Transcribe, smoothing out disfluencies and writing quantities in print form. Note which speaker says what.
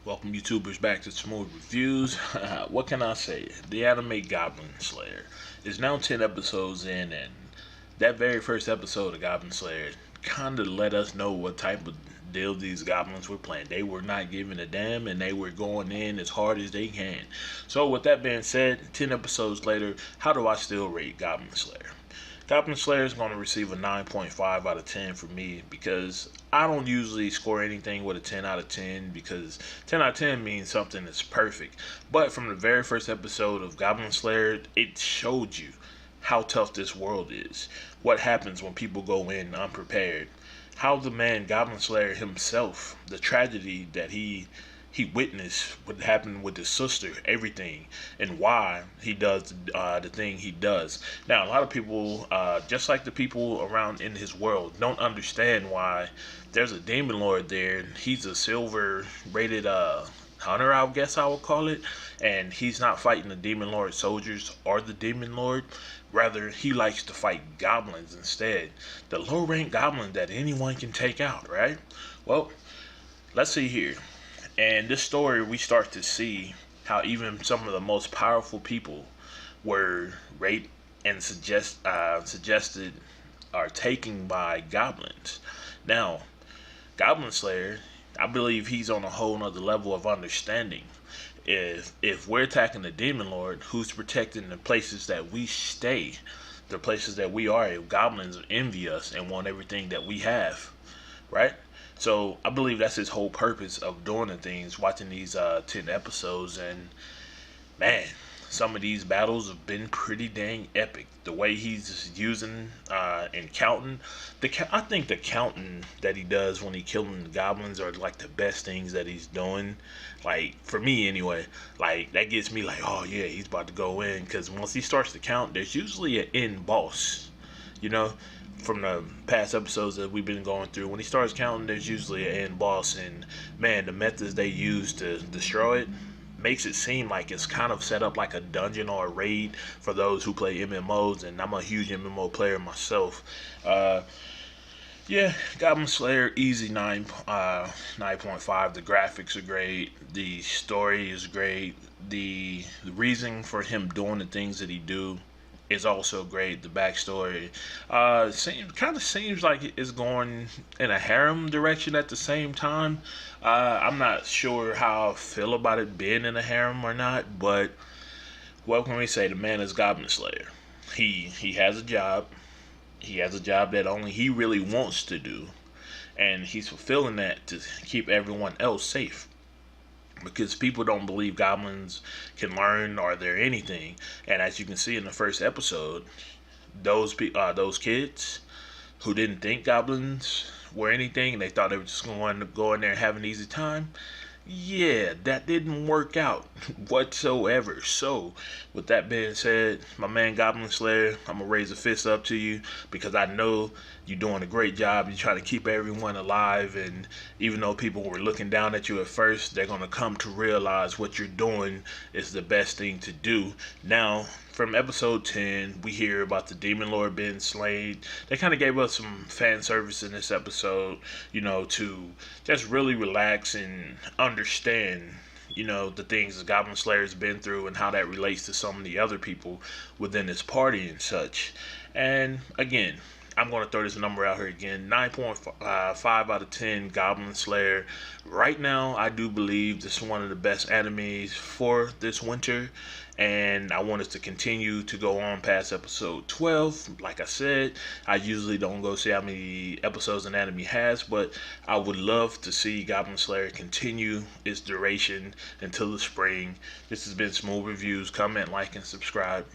Speaker 1: Welcome YouTubers back to Smooth Reviews. What can I say? The anime Goblin Slayer is now 10 episodes in, and that very first episode of Goblin Slayer kind of let us know what type of deal these goblins were playing. They were not giving a damn, and they were going in as hard as they can. So with that being said, 10 episodes later, how do I still rate Goblin Slayer? Goblin Slayer is going to receive a 9.5 out of 10 for me because I don't usually score anything with a 10 out of 10 because 10 out of 10 means something is perfect. But from the very first episode of Goblin Slayer, it showed you how tough this world is. What happens when people go in unprepared. How the man Goblin Slayer himself, the tragedy that he witnessed what happened with his sister, everything, and why he does the thing he does. Now, a lot of people, just like the people around in his world, don't understand why there's a demon lord there. He's a silver rated hunter, I guess I would call it, and he's not fighting the demon lord soldiers or the demon lord. Rather, he likes to fight goblins instead, the low rank goblin that anyone can take out, right? Well, let's see here. And this story, we start to see how even some of the most powerful people were raped and suggested are taken by goblins. Now, Goblin Slayer, I believe he's on a whole nother level of understanding. If we're attacking the demon lord, who's protecting the places that we stay, the places that we are, if goblins envy us and want everything that we have, right? So I believe that's his whole purpose of doing the things, watching these 10 episodes, and man, some of these battles have been pretty dang epic. The way he's using and counting, I think the counting that he does when he killing the goblins are like the best things that he's doing. Like for me anyway, like that gets me like, oh yeah, he's about to go in, because once he starts to count, there's usually an end boss, you know. From the past episodes that we've been going through, when he starts counting, there's usually an end boss, and man, the methods they use to destroy it makes it seem like it's kind of set up like a dungeon or a raid for those who play MMOs, and I'm a huge MMO player myself. Yeah, Goblin Slayer, easy 9.5. The graphics are great, the story is great, the reason for him doing the things that he do is also great. The backstory seems like it's going in a harem direction at the same time. I'm not sure how I feel about it being in a harem or not, but what can we say? The man is Goblin Slayer. He has a job. He has a job that only he really wants to do, and he's fulfilling that to keep everyone else safe, because people don't believe goblins can learn or they're anything. And as you can see in the first episode, those kids who didn't think goblins were anything, they thought they were just going to go in there and have an easy time. Yeah, that didn't work out whatsoever. So, with that being said, my man Goblin Slayer, I'm gonna raise a fist up to you, because I know you're doing a great job. You're trying to keep everyone alive, and even though people were looking down at you at first, they're gonna come to realize what you're doing is the best thing to do. Now, from episode 10, we hear about the demon lord being slain. They kind of gave us some fan service in this episode, to just really relax and understand, the things the Goblin Slayer's been through and how that relates to some of the other people within his party and such. And again, I'm going to throw this number out here again, 9.5 out of 10, Goblin Slayer. Right now, I do believe this is one of the best animes for this winter, and I want us to continue to go on past episode 12. Like I said, I usually don't go see how many episodes an anime has, but I would love to see Goblin Slayer continue its duration until the spring. This has been Smooth Reviews. Comment, like, and subscribe.